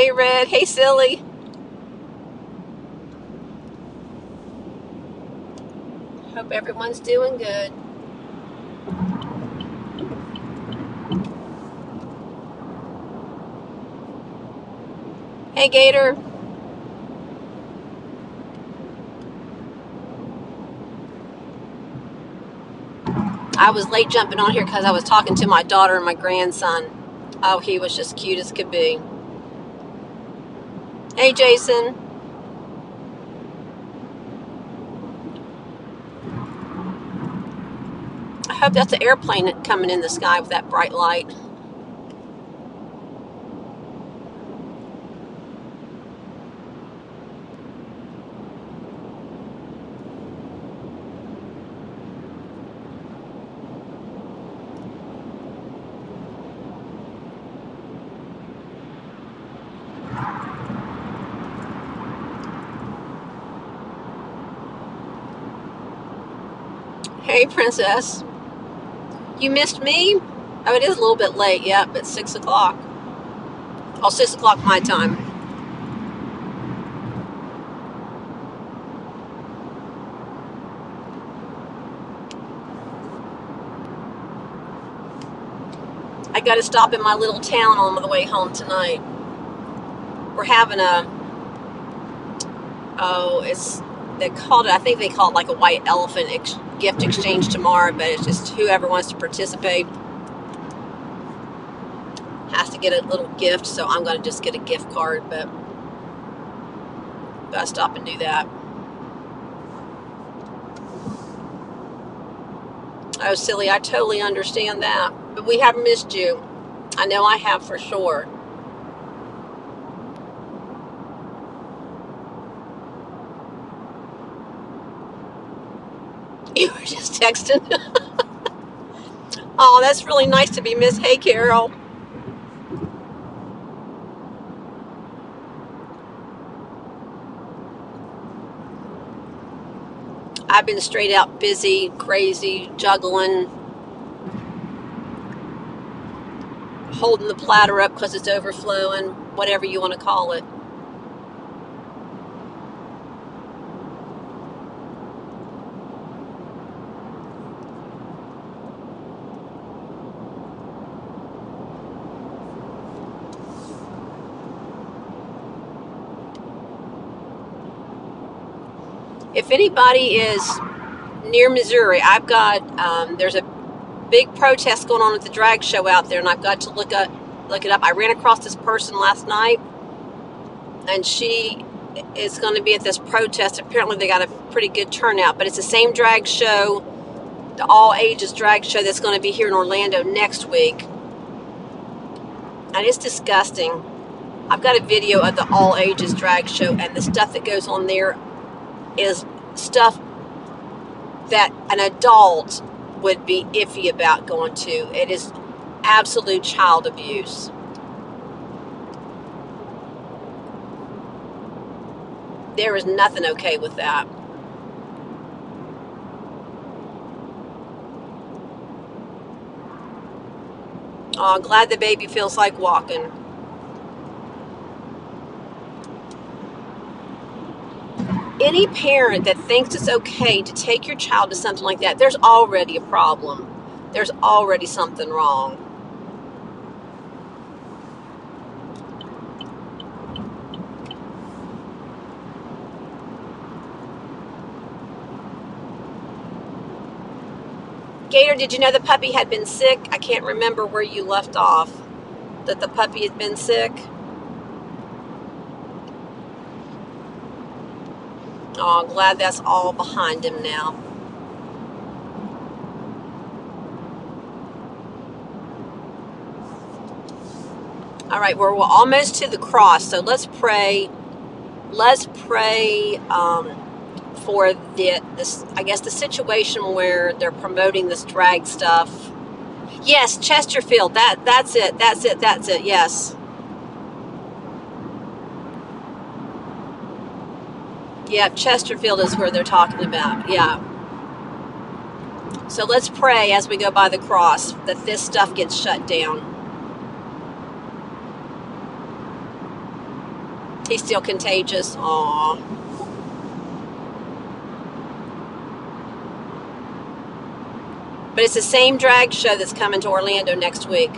Hey, Red. Hey, Silly. Hope everyone's doing good. Hey, Gator. I was late jumping on here because I was talking to my daughter and my grandson. Oh, he was just cute as could be. Hey, Jason. I hope that's an airplane coming in the sky with that bright light. Hey, Princess. You missed me? Oh, it is a little bit late. Yep, it's 6 o'clock. Oh, 6 o'clock my time. I got to stop in my little town on the way home tonight. We're having I think they call it like a white elephant gift exchange tomorrow, but it's just whoever wants to participate has to get a little gift, so I'm going to just get a gift card, but gotta stop and do that. Oh, Silly, I totally understand that, but we have missed you. I know I have for sure. You were just texting. Oh, that's really nice to be missed. Hey, Carol. I've been straight out busy, crazy, juggling, holding the platter up because it's overflowing, whatever you want to call it. If anybody is near Missouri, I've got there's a big protest going on at the drag show out there, and I've got to look it up. I ran across this person last night, and she is going to be at this protest. Apparently, they got a pretty good turnout, but it's the same drag show, the all ages drag show that's going to be here in Orlando next week, and it's disgusting. I've got a video of the all ages drag show, and the stuff that goes on there is stuff that an adult would be iffy about going to. It is absolute child abuse. There is nothing okay with that. Oh, I'm glad the baby feels like walking. Any parent that thinks it's okay to take your child to something like that, there's already a problem. There's already something wrong. Gator, did you know the puppy had been sick? I can't remember where you left off. That the puppy had been sick? Oh, I'm glad that's all behind him now. All right, we're almost to the cross, so let's pray. Let's pray for this. I guess the situation where they're promoting this drag stuff. Yes, Chesterfield. That's it. That's it. That's it. Yes. Yeah, Chesterfield is where they're talking about. Yeah. So let's pray as we go by the cross that this stuff gets shut down. He's still contagious. Aw. But it's the same drag show that's coming to Orlando next week.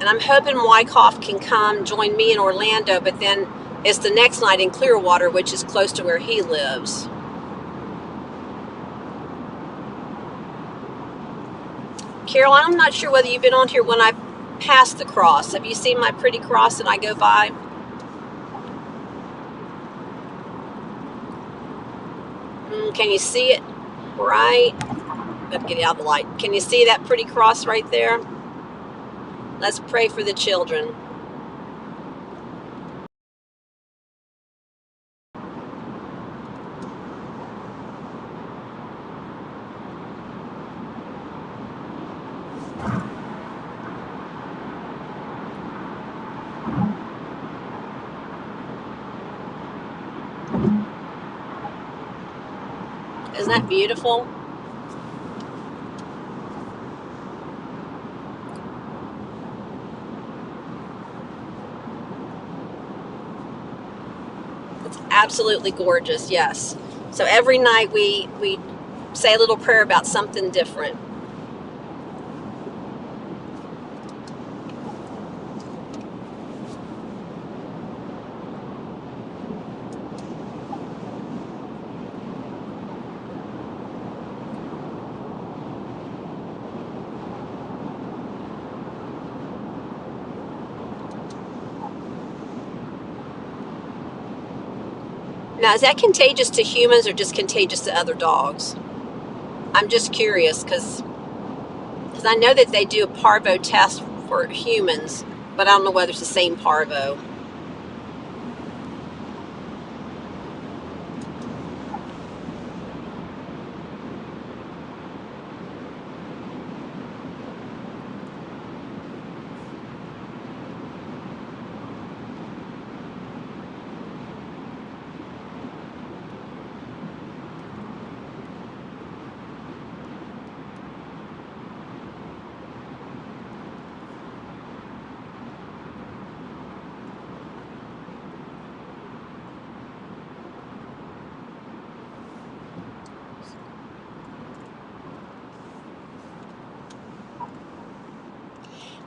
And I'm hoping Wyckoff can come join me in Orlando, but then it's the next night in Clearwater, which is close to where he lives. Caroline, I'm not sure whether you've been on here when I passed the cross. Have you seen my pretty cross that I go by? Can you see it? Right. Gotta get it out of the light. Can you see that pretty cross right there? Let's pray for the children. Isn't that beautiful? It's absolutely gorgeous, yes. So every night we say a little prayer about something different. Now, is that contagious to humans or just contagious to other dogs? I'm just curious because I know that they do a parvo test for humans, but I don't know whether it's the same parvo.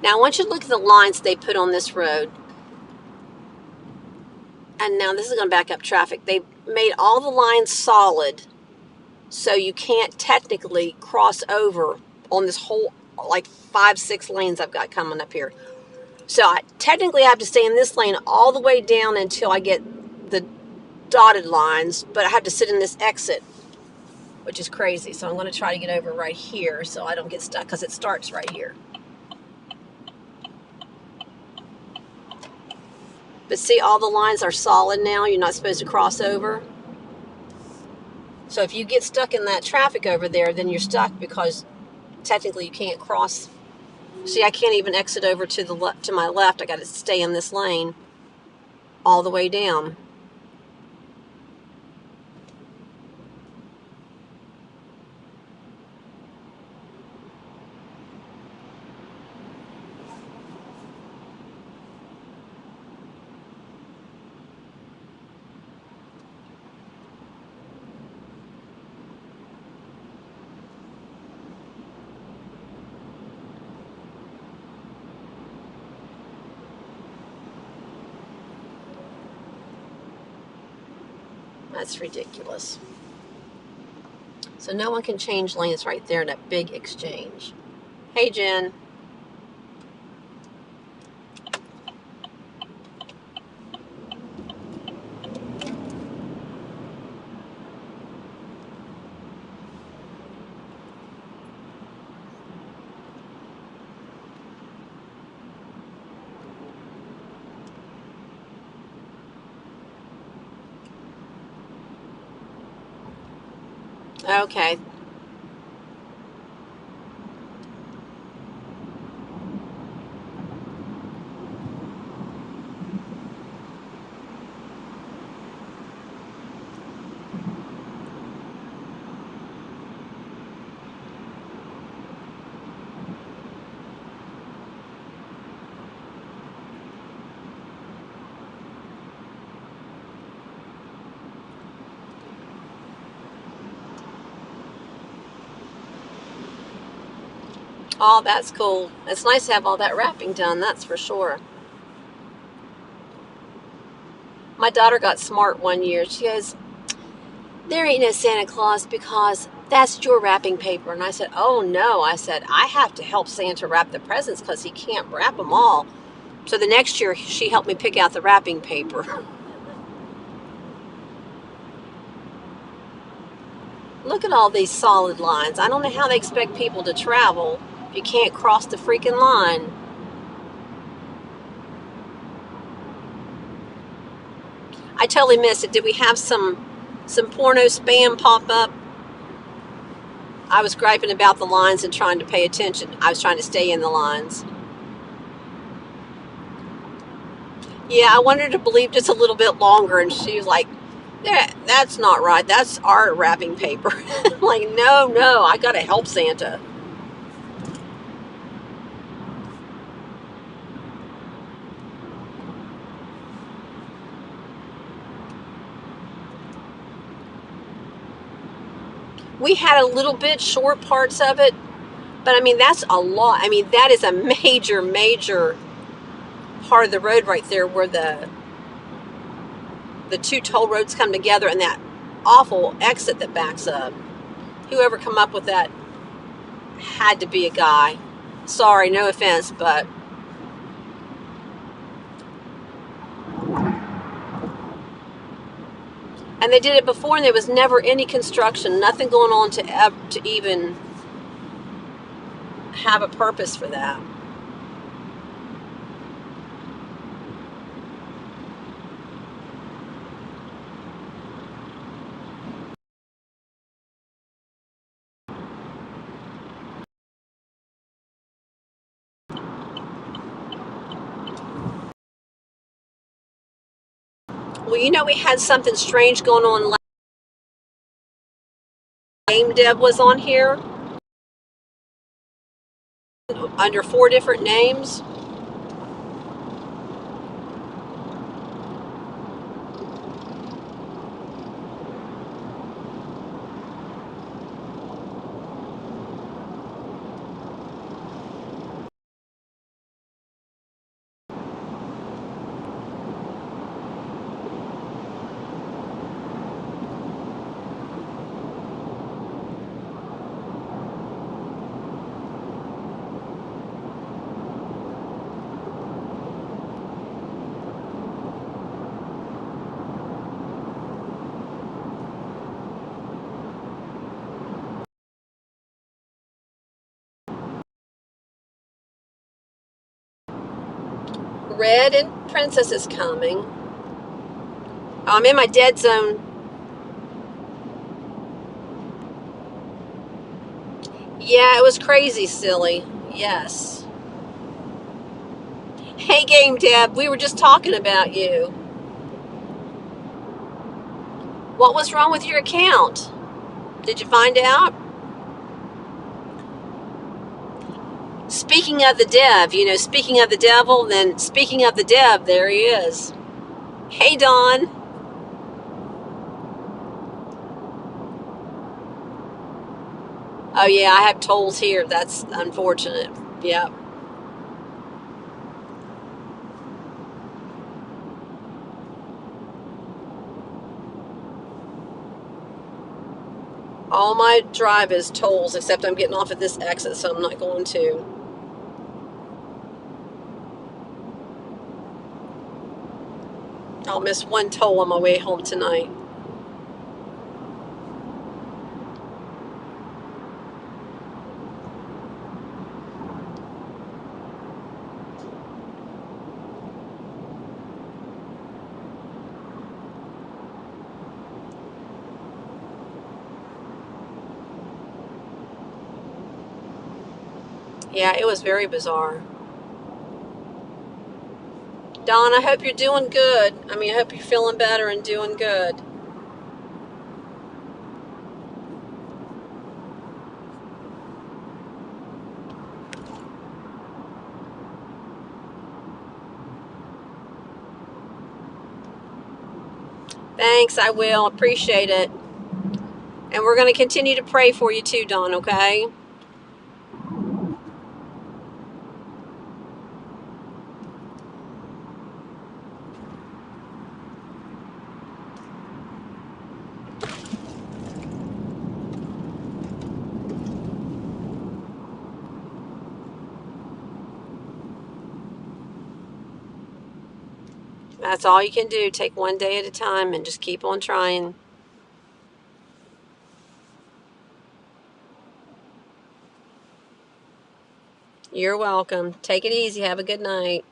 Now, I want you to look at the lines they put on this road. And now this is going to back up traffic. They made all the lines solid, so you can't technically cross over on this whole, like 5-6 lanes I've got coming up here. So I technically have to stay in this lane all the way down until I get the dotted lines, but I have to sit in this exit, which is crazy. So I'm going to try to get over right here so I don't get stuck because it starts right here. But see, all the lines are solid now. You're not supposed to cross over. So if you get stuck in that traffic over there, then you're stuck because technically you can't cross. See, I can't even exit over to my left. I got to stay in this lane all the way down. That's ridiculous. So no one can change lanes right there in that big exchange. Hey, Jen. Okay. Oh, that's cool. It's nice to have all that wrapping done, that's for sure. My daughter got smart one year. She goes, "There ain't no Santa Claus because that's your wrapping paper." And I said, "Oh no." I said, "I have to help Santa wrap the presents because he can't wrap them all." So the next year, she helped me pick out the wrapping paper. Look at all these solid lines. I don't know how they expect people to travel if you can't cross the freaking line. I totally missed it. Did we have some porno spam pop up? I was griping about the lines and trying to pay attention. I was trying to stay in the lines. Yeah, I wanted to believe just a little bit longer, and she was like, "Yeah, that's not right. That's our wrapping paper." I'm like, no, I gotta help Santa. We had a little bit short parts of it, but I mean that's a lot. I mean that is a major part of the road right there where the two toll roads come together and that awful exit that backs up. Whoever come up with that had to be a guy. Sorry, no offense, but and they did it before and there was never any construction, nothing going on to even have a purpose for that. Well, you know, we had something strange going on. Game Dev was on here under 4 different names. Red and Princess is coming. I'm in my dead zone. Yeah, it was crazy, silly. Yes. Hey, Game Deb, we were just talking about you. What was wrong with your account? Did you find out? Speaking of the dev, speaking of the devil, then speaking of the dev, there he is. Hey, Don. Oh, yeah, I have tolls here. That's unfortunate. Yep. All my drive is tolls, except I'm getting off at this exit, so I'm not going to. I'll miss one toll on my way home tonight. Yeah, it was very bizarre. Don, I hope you're doing good. I hope you're feeling better and doing good. Thanks, I will. Appreciate it. And we're going to continue to pray for you too, Don, okay? That's all you can do. Take one day at a time and just keep on trying. You're welcome. Take it easy. Have a good night.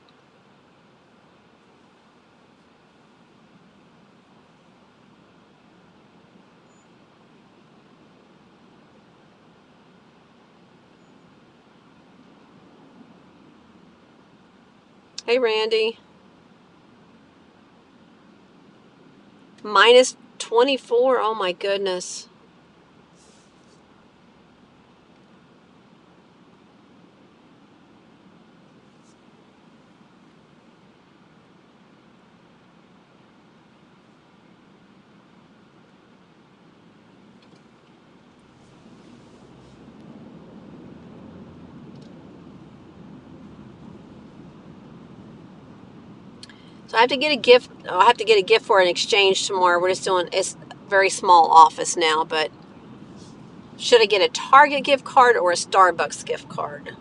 Hey, Randy. Minus 24. Oh, my goodness. So I have to get a gift. I have to get a gift for an exchange tomorrow. We're just doing, it's a very small office now, but should I get a Target gift card or a Starbucks gift card?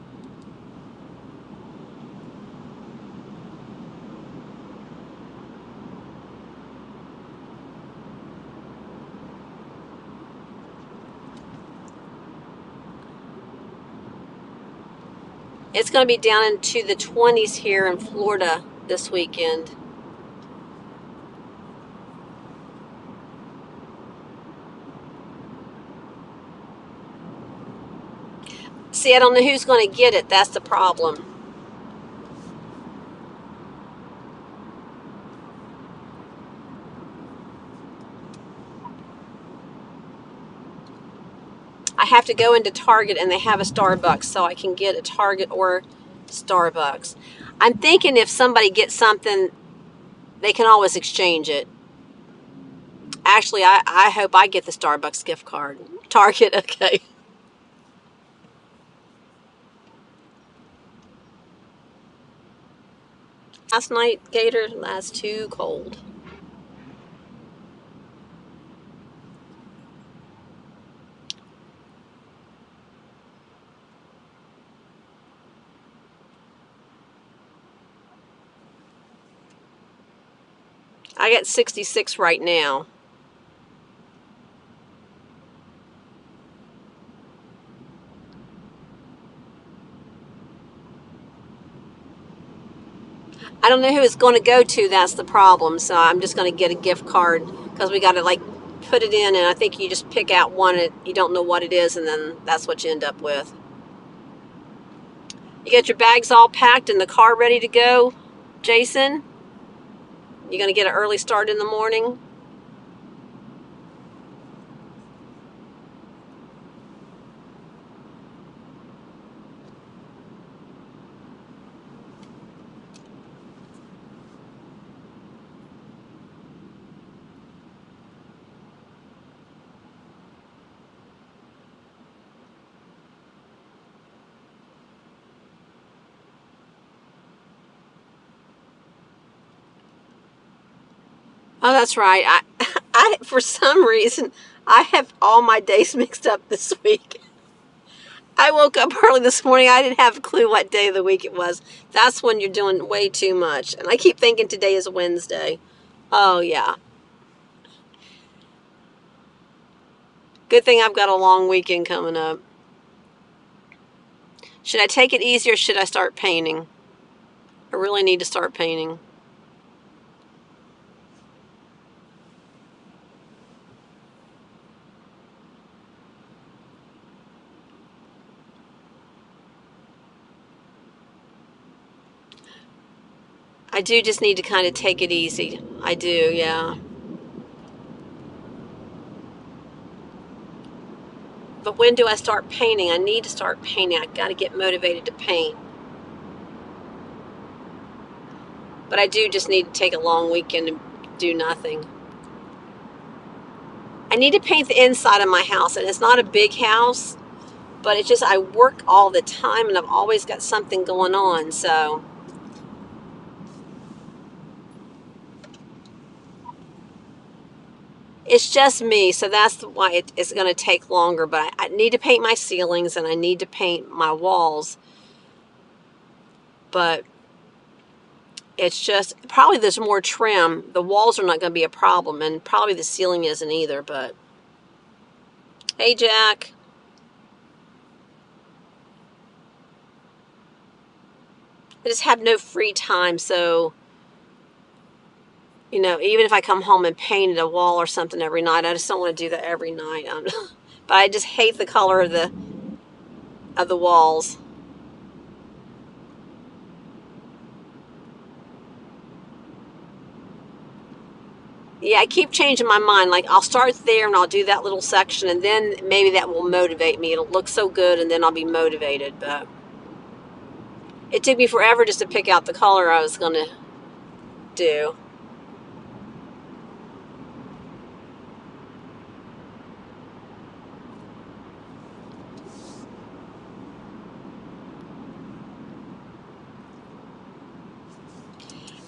It's going to be down into the 20s here in Florida this weekend. See, I don't know who's going to get it. That's the problem. I have to go into Target and they have a Starbucks, so I can get a Target or Starbucks. I'm thinking if somebody gets something, they can always exchange it. Actually, I hope I get the Starbucks gift card. Target, okay. Last night, Gator, that's too cold. I got 66 right now. I don't know who it's going to go to. That's the problem. So I'm just going to get a gift card because we got to like put it in, and I think you just pick out one. You don't know what it is, and then that's what you end up with. You got your bags all packed and the car ready to go, Jason? You going to get an early start in the morning? Oh, that's right. I for some reason, I have all my days mixed up this week. I woke up early this morning. I didn't have a clue what day of the week it was. That's when you're doing way too much. And I keep thinking today is Wednesday. Oh, yeah. Good thing I've got a long weekend coming up. Should I take it easy or should I start painting? I really need to start painting. I do just need to kind of take it easy. I do, yeah. But when do I start painting? I need to start painting. I got to get motivated to paint. But I do just need to take a long weekend and do nothing. I need to paint the inside of my house, and it's not a big house, but it's just I work all the time and I've always got something going on, so it's just me, so that's why it's going to take longer. But I need to paint my ceilings and I need to paint my walls. But It's just probably there's more trim. The walls are not going to be a problem, and probably the ceiling isn't either. But hey, Jack. I just have no free time, so even if I come home and painted a wall or something every night, I just don't want to do that every night. But I just hate the color of the walls. Yeah, I keep changing my mind. Like, I'll start there and I'll do that little section, and then maybe that will motivate me. It'll look so good, and then I'll be motivated. But it took me forever just to pick out the color I was going to do.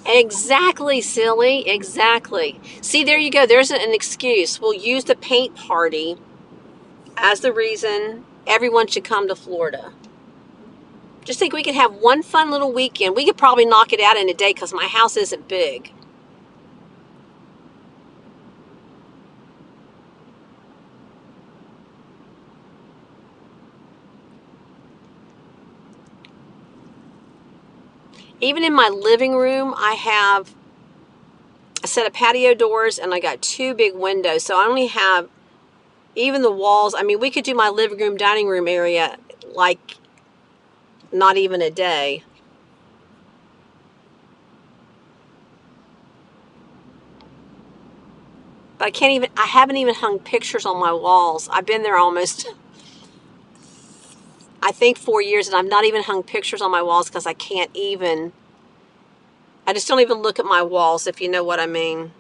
Exactly, silly. Exactly. See, there you go. There's an excuse. We'll use the paint party as the reason everyone should come to Florida. Just think we could have one fun little weekend. We could probably knock it out in a day because my house isn't big. Even in my living room, I have a set of patio doors and I got two big windows. So I only have, even the walls. I mean, we could do my living room, dining room area like not even a day. But I haven't even hung pictures on my walls. I've been there almost, I think 4 years, and I've not even hung pictures on my walls because I just don't even look at my walls, if you know what I mean.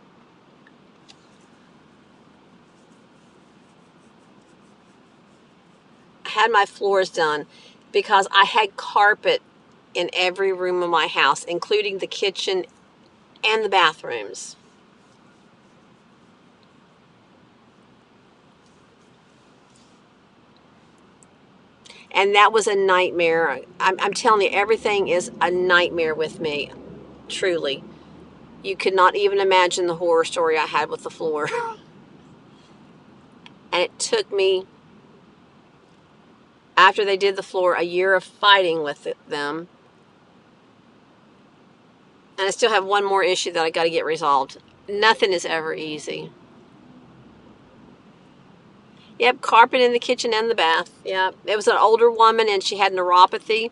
I had my floors done because I had carpet in every room of my house, including the kitchen and the bathrooms. And that was a nightmare. I'm telling you, everything is a nightmare with me, truly. You could not even imagine the horror story I had with the floor. And it took me, after they did the floor, a year of fighting with them. And I still have one more issue that I got to get resolved. Nothing is ever easy. Yep, carpet in the kitchen and the bath. Yeah, it was an older woman and she had neuropathy.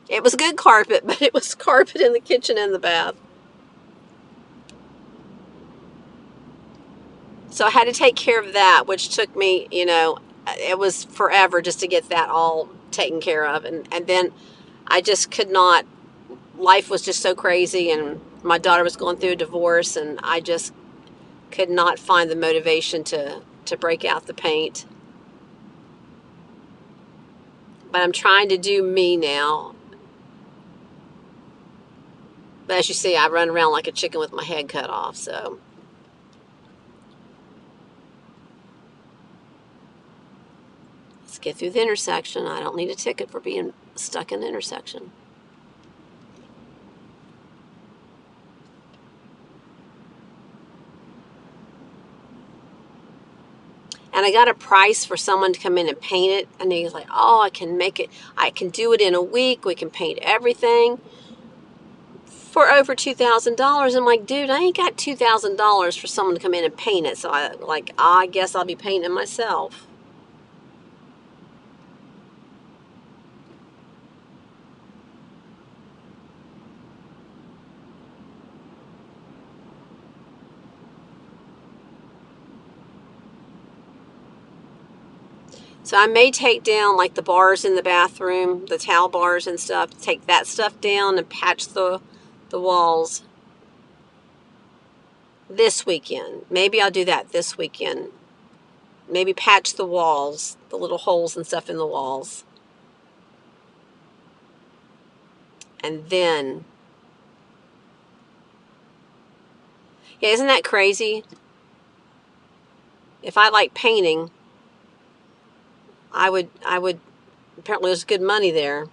It was good carpet, but it was carpet in the kitchen and the bath. So I had to take care of that, which took me, it was forever just to get that all taken care of. And then I just could not, life was just so crazy, and my daughter was going through a divorce, and I just could not find the motivation to break out the paint. But I'm trying to do me now. But as you see, I run around like a chicken with my head cut off, so. Let's get through the intersection. I don't need a ticket for being stuck in the intersection. And I got a price for someone to come in and paint it. And he's like, oh, I can make it. I can do it in a week. We can paint everything for over $2,000. I'm like, dude, I ain't got $2,000 for someone to come in and paint it. So I guess I'll be painting it myself. So I may take down like the bars in the bathroom, the towel bars and stuff, take that stuff down and patch the walls this weekend. Maybe I'll do that this weekend. Maybe patch the walls, the little holes and stuff in the walls. And then, yeah, isn't that crazy? If I like painting, I would, apparently there's good money there.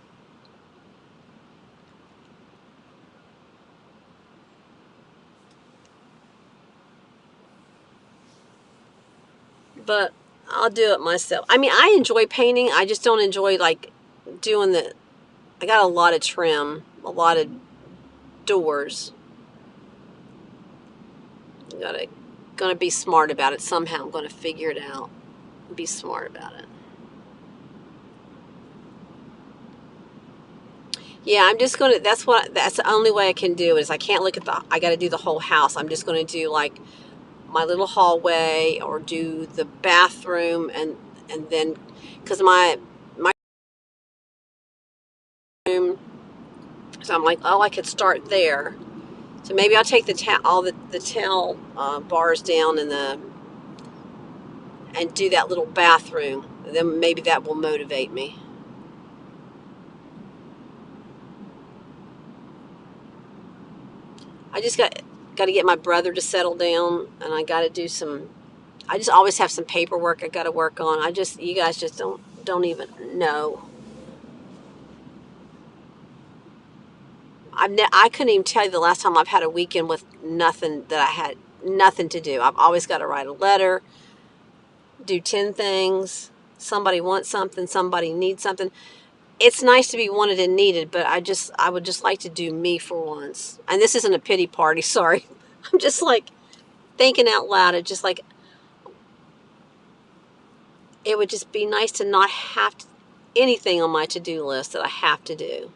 but I'll do it myself. I mean, I enjoy painting. I just don't enjoy like doing I got a lot of trim, a lot of doors. Gonna be smart about it somehow. I'm gonna figure it out. Be smart about it. Yeah, I'm just gonna. That's the only way I can do it. Is I can't look at I got to do the whole house. I'm just gonna do like my little hallway or do the bathroom and then because my room. So I'm like, oh, I could start there. So maybe I'll take all the towel bars down and do that little bathroom. And then maybe that will motivate me. I just got to get my brother to settle down, and I got to do some. I just always have some paperwork I got to work on. You guys just don't even know. I couldn't even tell you the last time I've had a weekend with nothing that I had nothing to do. I've always got to write a letter, do 10 things. Somebody wants something, somebody needs something. It's nice to be wanted and needed, but I would just like to do me for once. And this isn't a pity party, sorry. I'm just like thinking out loud. It just like it would just be nice to not have anything on my to-do list that I have to do.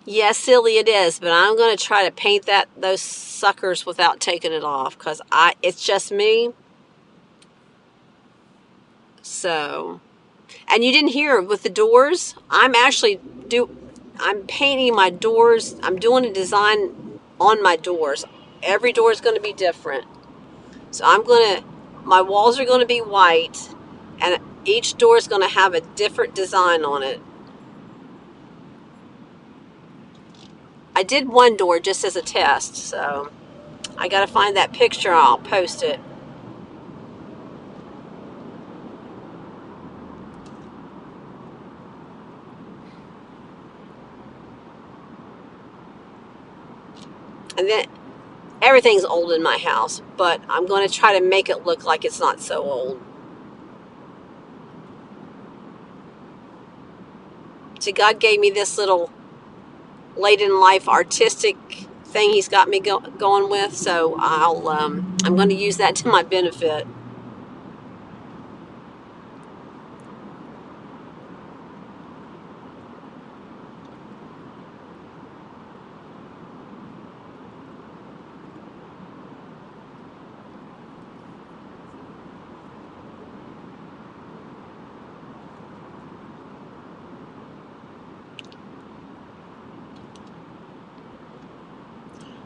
Yeah, silly it is, but I'm going to try to paint those suckers without taking it off because it's just me. So, and you didn't hear with the doors. I'm painting my doors. I'm doing a design on my doors. Every door is going to be different. So my walls are going to be white, and each door is going to have a different design on it. I did one door just as a test, so I got to find that picture. I'll post it. And then everything's old in my house, but I'm going to try to make it look like it's not so old. See, God gave me this little late in life artistic thing He's got me going with, so I'm going to use that to my benefit.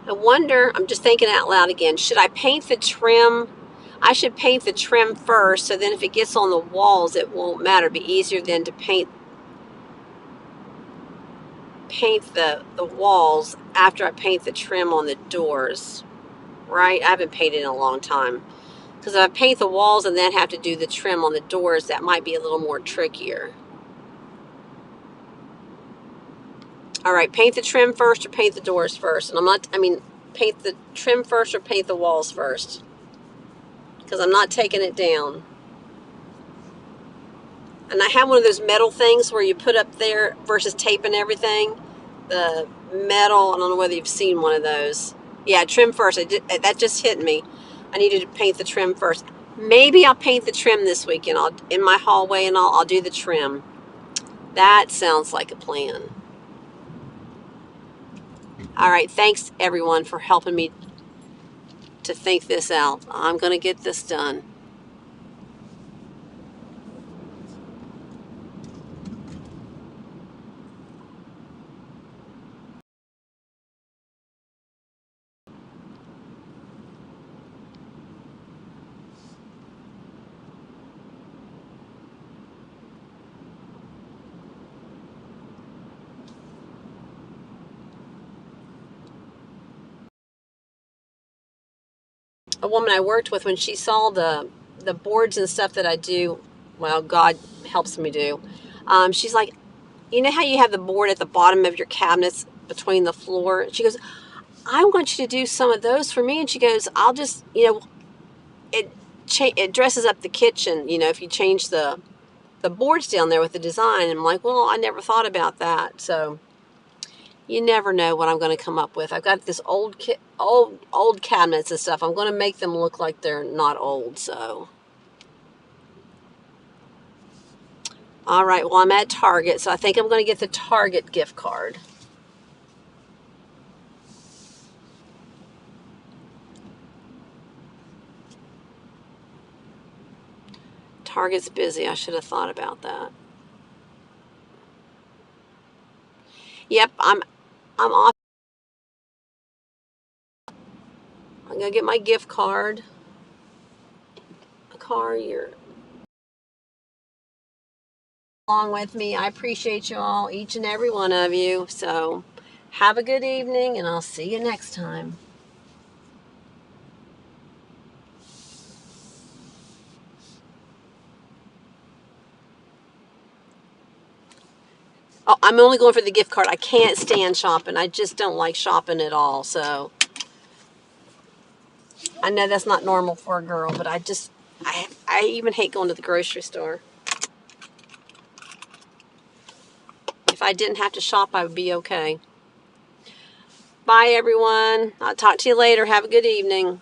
I wonder, I'm just thinking out loud again, should I paint the trim? I should paint the trim first, so then if it gets on the walls, it won't matter. It'd be easier than to paint the walls after I paint the trim on the doors, right? I haven't painted in a long time. Because if I paint the walls and then have to do the trim on the doors, that might be a little more trickier. All right, paint the trim first or paint the doors first? And paint the trim first or paint the walls first? Because I'm not taking it down. And I have one of those metal things where you put up there versus taping everything. The metal, I don't know whether you've seen one of those. Yeah, trim first. That just hit me. I needed to paint the trim first. Maybe I'll paint the trim this weekend. In my hallway and I'll do the trim. That sounds like a plan. All right, thanks everyone for helping me to think this out. I'm going to get this done. A woman I worked with, when she saw the boards and stuff that I do, well, God helps me do. She's like, you know how you have the board at the bottom of your cabinets between the floor? She goes, I want you to do some of those for me. And she goes, I'll just, it it dresses up the kitchen, if you change the boards down there with the design. And I'm like, well, I never thought about that. So you never know what I'm going to come up with. I've got this old cabinets and stuff. I'm going to make them look like they're not old. So, all right. Well, I'm at Target, so I think I'm going to get the Target gift card. Target's busy. I should have thought about that. Yep, I'm off. I'm gonna get my gift card. You're along with me. I appreciate you all, each and every one of you. So have a good evening, and I'll see you next time. Oh, I'm only going for the gift card. I can't stand shopping. I just don't like shopping at all. So I know that's not normal for a girl, but I even hate going to the grocery store. If I didn't have to shop, I would be okay. Bye, everyone. I'll talk to you later. Have a good evening.